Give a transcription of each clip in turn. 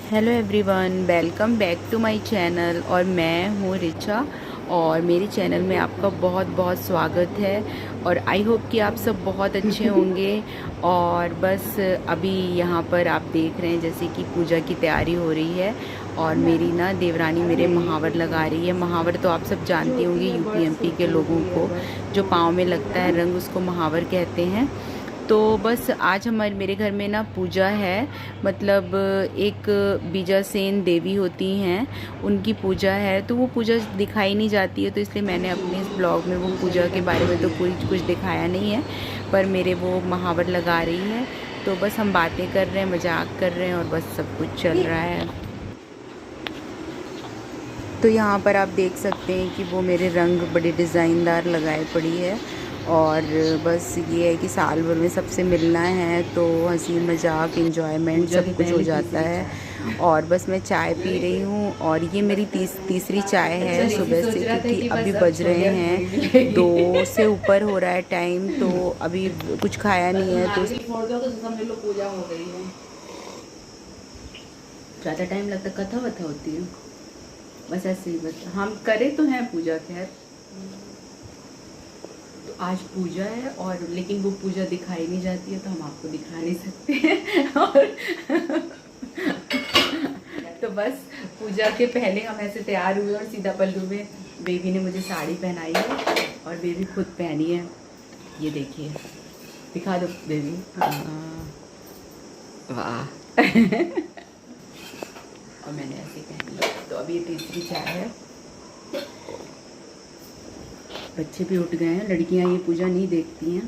Hello everyone, welcome back to my channel. और मैं हूँ रिचा और मेरे चैनल में आपका बहुत बहुत स्वागत है। और आई होप कि आप सब बहुत अच्छे होंगे। और बस अभी यहाँ पर आप देख रहे हैं जैसे कि पूजा की तैयारी हो रही है और मेरी ना देवरानी मेरे महावर लगा रही है। महावर तो आप सब जानती होंगी, यूपी एमपी के लोगों को जो पाँव में लगता है रंग, उसको महावर कहते हैं। तो बस आज हमारे मेरे घर में ना पूजा है, मतलब एक बीजासेन देवी होती हैं, उनकी पूजा है। तो वो पूजा दिखाई नहीं जाती है, तो इसलिए मैंने अपने इस ब्लॉग में वो पूजा के बारे में तो कुछ दिखाया नहीं है, पर मेरे वो महावर लगा रही है। तो बस हम बातें कर रहे हैं, मजाक कर रहे हैं और बस सब कुछ चल रहा है। तो यहाँ पर आप देख सकते हैं कि वो मेरे रंग बड़े डिज़ाइनदार लगाए पड़ी है। और बस ये है कि साल भर में सबसे मिलना है तो हंसी मजाक एंजॉयमेंट सब कुछ हो जाता है। और बस मैं चाय पी रही हूँ और ये मेरी तीसरी चाय है सुबह से, क्योंकि अभी बज रहे हैं 2 से ऊपर हो रहा है टाइम, तो अभी कुछ खाया नहीं है। तो पूजा हो गई है, ज़्यादा टाइम लगता, कथा वथा होती है, बस ऐसे ही। बस हम करे तो हैं पूजा, खैर तो आज पूजा है और लेकिन वो पूजा दिखाई नहीं जाती है तो हम आपको दिखा नहीं सकते हैं। और तो बस पूजा के पहले हम ऐसे तैयार हुए और सीधा पल्लू में बेबी ने मुझे साड़ी पहनाई है और बेबी खुद पहनी है। ये देखिए, दिखा दो बेबी। वाह। और मैंने ऐसे पहनी। तो अभी ये तीसरी चाय है। बच्चे भी उठ गए हैं, लड़कियां ये पूजा नहीं देखती हैं।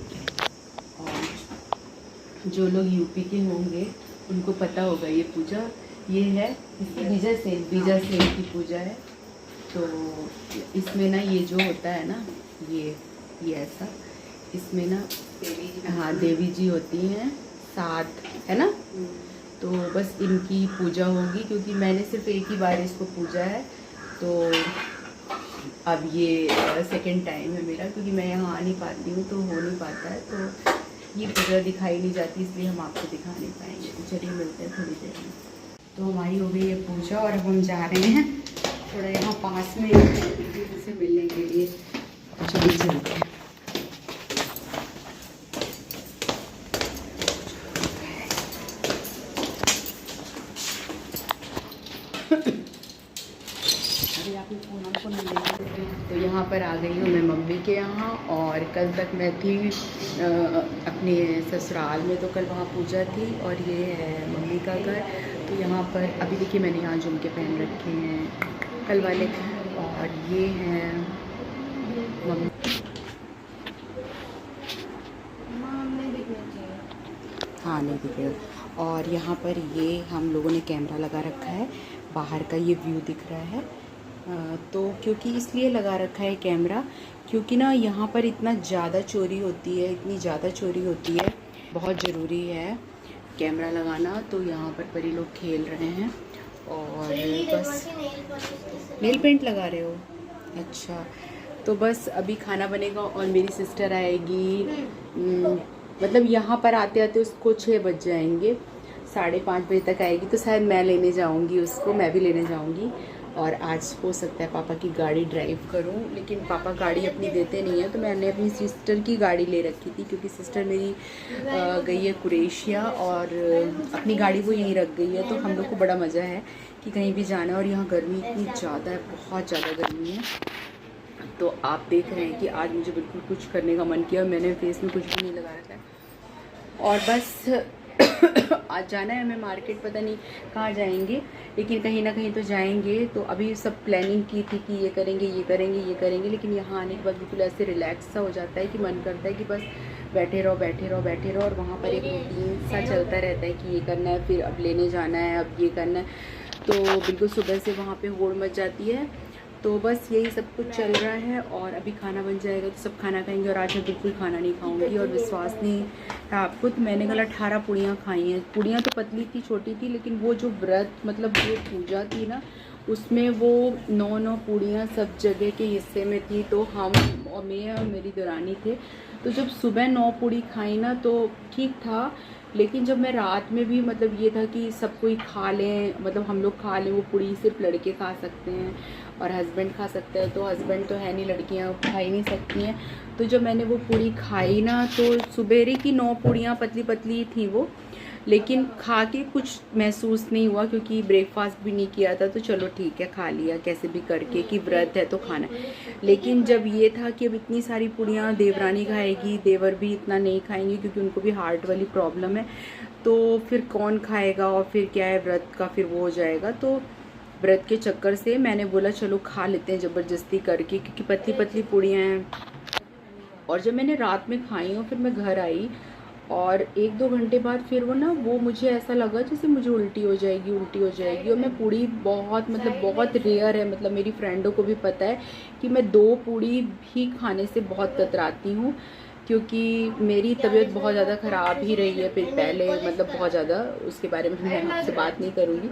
और जो लोग यूपी के होंगे उनको पता होगा ये पूजा, ये है बीजासेन की पूजा है। तो इसमें ना ये जो होता है ना, ये ऐसा, इसमें ना हाँ देवी जी होती हैं 7, है ना। तो बस इनकी पूजा होगी, क्योंकि मैंने सिर्फ एक ही बार इसको पूजा है। तो अब ये सेकंड टाइम है मेरा, क्योंकि मैं यहाँ आ नहीं पाती हूँ तो हो नहीं पाता है, तो ये पूजा दिखाई नहीं जाती, इसलिए हम आपको दिखा नहीं पाएंगे। तो चलिए मिलते हैं थोड़ी देर में। तो हमारी हो गई ये पूजा और अब हम जा रहे हैं थोड़ा यहाँ पास में से मिलने के लिए। चलिए चलते हैं। तो यहाँ पर आ गई हूँ मैं मम्मी के यहाँ, और कल तक मैं थी अपने ससुराल में, तो कल वहाँ पूजा थी। और ये है मम्मी का घर। तो यहाँ पर अभी देखिए मैंने यहाँ झुमके पहन रखे हैं कल वाले, और ये हैं मम्मी। हाँ नहीं दिखेगा। और यहाँ पर ये हम लोगों ने कैमरा लगा रखा है, बाहर का ये व्यू दिख रहा है। तो क्योंकि इसलिए लगा रखा है कैमरा, क्योंकि ना यहाँ पर इतना ज़्यादा चोरी होती है, इतनी ज़्यादा चोरी होती है, बहुत ज़रूरी है कैमरा लगाना। तो यहाँ पर परी लोग खेल रहे हैं और बस नेल पेंट लगा रहे हो, अच्छा। तो बस अभी खाना बनेगा और मेरी सिस्टर आएगी, मतलब यहाँ पर आते आते उसको 6 बज जाएंगे, 5:30 बजे तक आएगी। तो शायद मैं लेने जाऊँगी उसको, मैं भी लेने जाऊँगी। और आज हो सकता है पापा की गाड़ी ड्राइव करूं, लेकिन पापा गाड़ी अपनी देते नहीं है, तो मैंने अपनी सिस्टर की गाड़ी ले रखी थी, क्योंकि सिस्टर मेरी गई है कुरेशिया और अपनी गाड़ी वो यहीं रख गई है। तो हम लोग को बड़ा मज़ा है कि कहीं भी जाना है। और यहाँ गर्मी इतनी ज़्यादा है, बहुत ज़्यादा गर्मी है। तो आप देख रहे हैं कि आज मुझे बिल्कुल कुछ करने का मन किया, मैंने फेस में कुछ भी नहीं लगा रखा है। और बस आज जाना है हमें मार्केट, पता नहीं कहाँ जाएंगे, लेकिन कहीं ना कहीं तो जाएंगे। तो अभी सब प्लानिंग की थी कि ये करेंगे ये करेंगे ये करेंगे, लेकिन यहाँ आने के बाद बिल्कुल ऐसे रिलैक्स सा हो जाता है कि मन करता है कि बस बैठे रहो बैठे रहो बैठे रहो। और वहाँ पर एक रूटीन सा चलता रहता है कि ये करना है, फिर अब लेने जाना है, अब ये करना है। तो बिल्कुल सुबह से वहाँ पर होड़ मच जाती है। तो बस यही सब कुछ चल रहा है। और अभी खाना बन जाएगा तो सब खाना खाएंगे, और आज मैं बिल्कुल खाना नहीं खाऊंगी। और विश्वास नहीं है आपको, तो मैंने कल 18 पूड़ियाँ खाई हैं। पूड़ियाँ तो पतली थी, छोटी थी, लेकिन वो जो व्रत मतलब जो पूजा थी ना, उसमें वो 9 पूड़ियाँ सब जगह के हिस्से में थी। तो हम और मैं और मेरी देरानी थे, तो जब सुबह 9 पूड़ी खाई ना तो ठीक था, लेकिन जब मैं रात में भी मतलब ये था कि सब कोई खा लें, मतलब हम लोग खा लें, वो पूड़ी सिर्फ लड़के खा सकते हैं और हस्बैंड खा सकते हैं, तो हस्बैंड तो है नहीं, लड़कियां खा ही नहीं सकती हैं। तो जब मैंने वो पूड़ी खाई ना, तो सुबेरे की 9 पूड़ियाँ पतली पतली थी वो, लेकिन खा के कुछ महसूस नहीं हुआ क्योंकि ब्रेकफास्ट भी नहीं किया था, तो चलो ठीक है खा लिया कैसे भी करके कि व्रत है तो खाना। लेकिन जब ये था कि अब इतनी सारी पूड़ियाँ देवरानी खाएगी, देवर भी इतना नहीं खाएंगे क्योंकि उनको भी हार्ट वाली प्रॉब्लम है, तो फिर कौन खाएगा और फिर क्या है, व्रत का फिर वो हो जाएगा। तो व्रत के चक्कर से मैंने बोला चलो खा लेते हैं ज़बरदस्ती करके, क्योंकि पतली पतली पूड़ियाँ हैं। और जब मैंने रात में खाई और फिर मैं घर आई और 1-2 घंटे बाद फिर वो मुझे ऐसा लगा जैसे मुझे उल्टी हो जाएगी। और मैं पूड़ी बहुत मतलब बहुत रेयर है, मतलब मेरी फ्रेंडों को भी पता है कि मैं 2 पूड़ी भी खाने से बहुत कतराती हूँ, क्योंकि मेरी तबीयत बहुत ज़्यादा ख़राब ही रही है फिर पहले, मतलब बहुत ज़्यादा, उसके बारे में मैं आपसे बात नहीं करूँगी।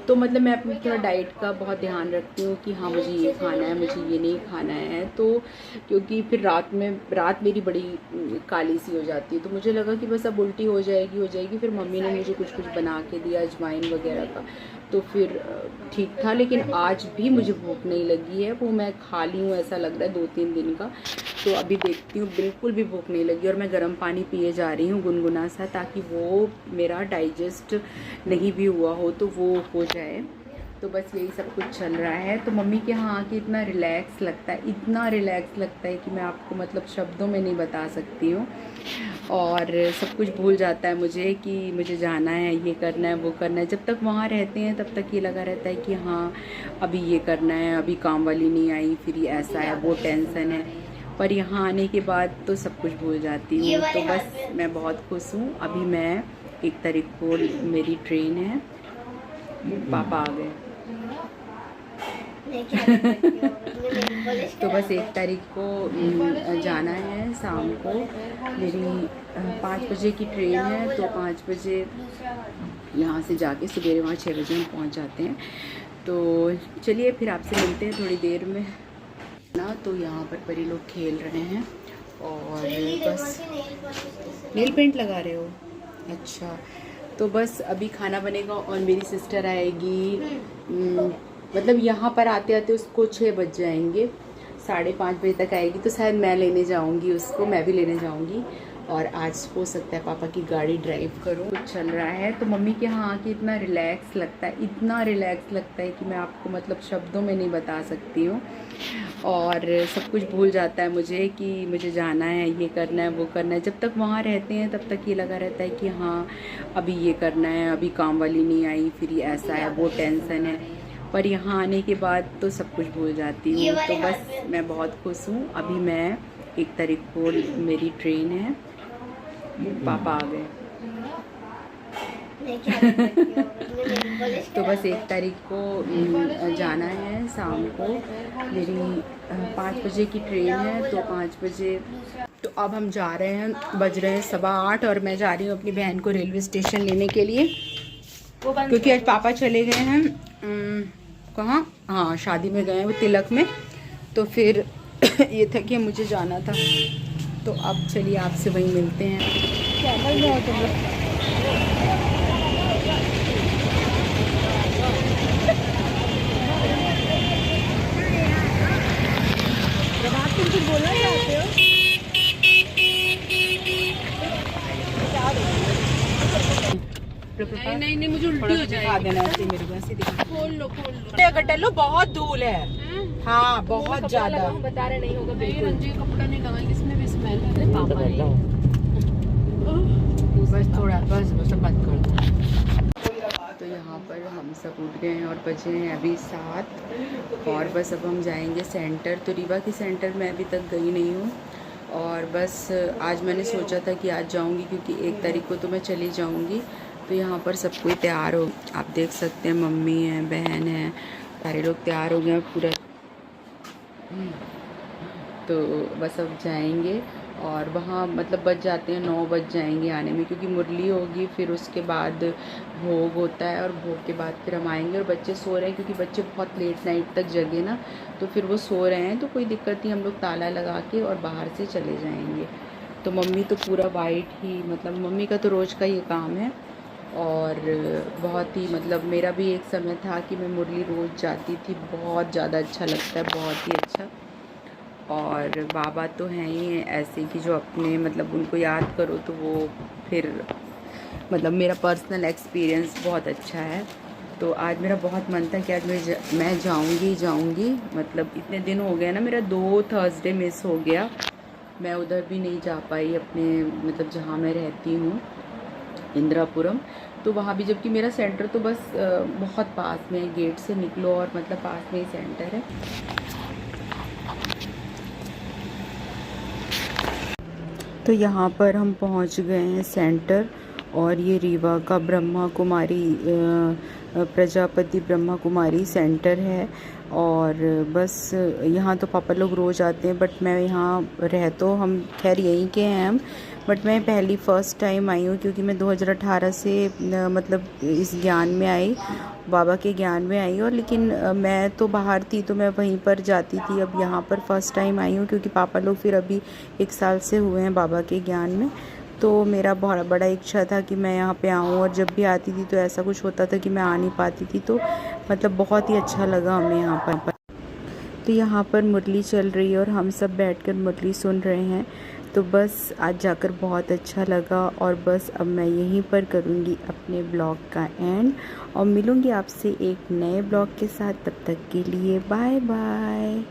तो मतलब मैं अपनी थोड़ा डाइट का बहुत ध्यान रखती हूँ कि हाँ मुझे ये खाना है, मुझे ये नहीं खाना है, तो क्योंकि फिर रात मेरी बड़ी काली सी हो जाती है, तो मुझे लगा कि बस अब उल्टी हो जाएगी। फिर मम्मी ने मुझे कुछ बना के दिया अजवाइन वगैरह का, तो फिर ठीक था। लेकिन आज भी मुझे भूख नहीं लगी है, वो मैं खा ली हूँ ऐसा लग रहा है 2-3 दिन का। तो अभी देखती हूँ, बिल्कुल भी भूख नहीं लगी और मैं गर्म पानी पिए जा रही हूँ गुनगुना सा, ताकि वो मेरा डाइजेस्ट नहीं भी हुआ हो तो वो हो जाए। तो बस यही सब कुछ चल रहा है। तो मम्मी के यहाँ आके इतना रिलैक्स लगता है कि मैं आपको मतलब शब्दों में नहीं बता सकती हूँ। और सब कुछ भूल जाता है मुझे कि मुझे जाना है, ये करना है, वो करना है। जब तक वहाँ रहते हैं तब तक ये लगा रहता है कि हाँ अभी ये करना है, अभी काम वाली नहीं आई, फिर ये ऐसा है, वो टेंशन है। पर यहाँ आने के बाद तो सब कुछ भूल जाती हूँ। तो बस मैं बहुत खुश हूँ। अभी मैं 1 तारीख को मेरी ट्रेन है, पापा आ गए। तो बस 1 तारीख को जाना है शाम को, मेरी 5 बजे की ट्रेन है, तो 5 बजे यहाँ से जाके सवेरे वहाँ 6 बजे हम पहुँच जाते हैं। तो चलिए फिर आपसे मिलते हैं थोड़ी देर में ना। तो यहाँ पर परी लोग खेल रहे हैं और बस नेल पेंट लगा रहे हो, अच्छा। तो बस अभी खाना बनेगा और मेरी सिस्टर आएगी, मतलब यहाँ पर आते आते उसको 6 बज जाएंगे, 5:30 बजे तक आएगी, तो शायद मैं लेने जाऊँगी उसको, मैं भी लेने जाऊँगी। और आज हो सकता है पापा की गाड़ी ड्राइव करूँ, कुछ चल रहा है। तो मम्मी के यहाँ आके इतना रिलैक्स लगता है कि मैं आपको मतलब शब्दों में नहीं बता सकती हूँ। और सब कुछ भूल जाता है मुझे कि मुझे जाना है, ये करना है, वो करना है। जब तक वहाँ रहते हैं तब तक ये लगा रहता है कि हाँ अभी ये करना है, अभी काम वाली नहीं आई, फिर ये ऐसा है, वो टेंशन है। पर यहाँ आने के बाद तो सब कुछ भूल जाती हूँ। तो बस मैं बहुत खुश हूँ। अभी मैं 1 तारीख को मेरी ट्रेन है, पापा आ गए। तो बस 1 तारीख को जाना है शाम को, मेरी 5 बजे की ट्रेन है, तो 5 बजे। तो अब हम जा रहे हैं, बज रहे हैं 8:15 और मैं जा रही हूँ अपनी बहन को रेलवे स्टेशन लेने के लिए, क्योंकि आज पापा चले गए हैं कहाँ, हाँ शादी में गए हैं वो तिलक में। तो फिर ये था कि मुझे जाना था, तो अब चलिए आपसे वहीं मिलते हैं। क्या कर रहे हो तुम लोग? तुम कुछ बोलना चाहते हो? नहीं मुझे उल्टी हो जाएगी। देना ऐसे मेरे को, ऐसे दिखा। खोल लो गटलो, बहुत धूल है। हाँ बहुत ज्यादा, बता रहे नहीं होगा बिल्कुल। रंजीत कपड़ा नहीं लगाएंगे, इसमें भी स्मेल है। पापा ने बस थोड़ा बस बंद कर दो। तो यहाँ पर हम सब उठ गए हैं और बजे हैं अभी 7 और बस अब हम जाएंगे सेंटर। तो रीवा के सेंटर मैं अभी तक गई नहीं हूँ और बस आज मैंने सोचा था कि आज जाऊँगी, क्योंकि 1 तारीख को तो मैं चली जाऊँगी। तो यहाँ पर सब कोई तैयार हो, आप देख सकते हैं, मम्मी है, बहन है, सारे लोग तैयार हो गए हैं पूरा। तो बस अब जाएंगे और वहाँ मतलब बज जाते हैं 9 बज जाएंगे आने में, क्योंकि मुरली होगी, फिर उसके बाद भोग होता है और भोग के बाद फिर हम आएंगे। और बच्चे सो रहे हैं क्योंकि बच्चे बहुत लेट नाइट तक जगे ना, तो फिर वो सो रहे हैं, तो कोई दिक्कत नहीं, हम लोग ताला लगा के और बाहर से चले जाएंगे। तो मम्मी तो पूरा वाइट ही, मतलब मम्मी का तो रोज़ का ये काम है। और बहुत ही मतलब मेरा भी एक समय था कि मैं मुरली रोज़ जाती थी, बहुत ज़्यादा अच्छा लगता है, बहुत ही अच्छा। और बाबा तो हैं ही ऐसे कि जो अपने मतलब उनको याद करो तो वो फिर मतलब मेरा पर्सनल एक्सपीरियंस बहुत अच्छा है। तो आज मेरा बहुत मन था कि आज मैं जाऊंगी। मतलब इतने दिन हो गए ना, मेरा 2 थर्सडे मिस हो गया, मैं उधर भी नहीं जा पाई अपने मतलब जहाँ मैं रहती हूँ इंदिरापुरम। तो वहाँ भी जबकि मेरा सेंटर तो बस बहुत पास में है, गेट से निकलो और मतलब पास में ही सेंटर है। तो यहाँ पर हम पहुँच गए हैं सेंटर, और ये रीवा का ब्रह्मा कुमारी प्रजापति ब्रह्मा कुमारी सेंटर है। और बस यहाँ तो पापा लोग रोज़ आते हैं, बट मैं यहाँ रह तो हम खैर यहीं के हैं हम, बट मैं फर्स्ट टाइम आई हूँ क्योंकि मैं 2018 से मतलब इस ज्ञान में आई, बाबा के ज्ञान में आई। और लेकिन मैं तो बाहर थी तो मैं वहीं पर जाती थी, अब यहाँ पर फर्स्ट टाइम आई हूँ क्योंकि पापा लोग फिर अभी 1 साल से हुए हैं बाबा के ज्ञान में। तो मेरा बहुत बड़ा इच्छा था कि मैं यहाँ पे आऊँ, और जब भी आती थी तो ऐसा कुछ होता था कि मैं आ नहीं पाती थी, तो मतलब बहुत ही अच्छा लगा हमें यहाँ पर। तो यहाँ पर मुरली चल रही है और हम सब बैठकर मुरली सुन रहे हैं। तो बस आज जाकर बहुत अच्छा लगा, और बस अब मैं यहीं पर करूँगी अपने ब्लॉग का एंड, और मिलूँगी आपसे एक नए ब्लॉग के साथ। तब तक के लिए बाय बाय।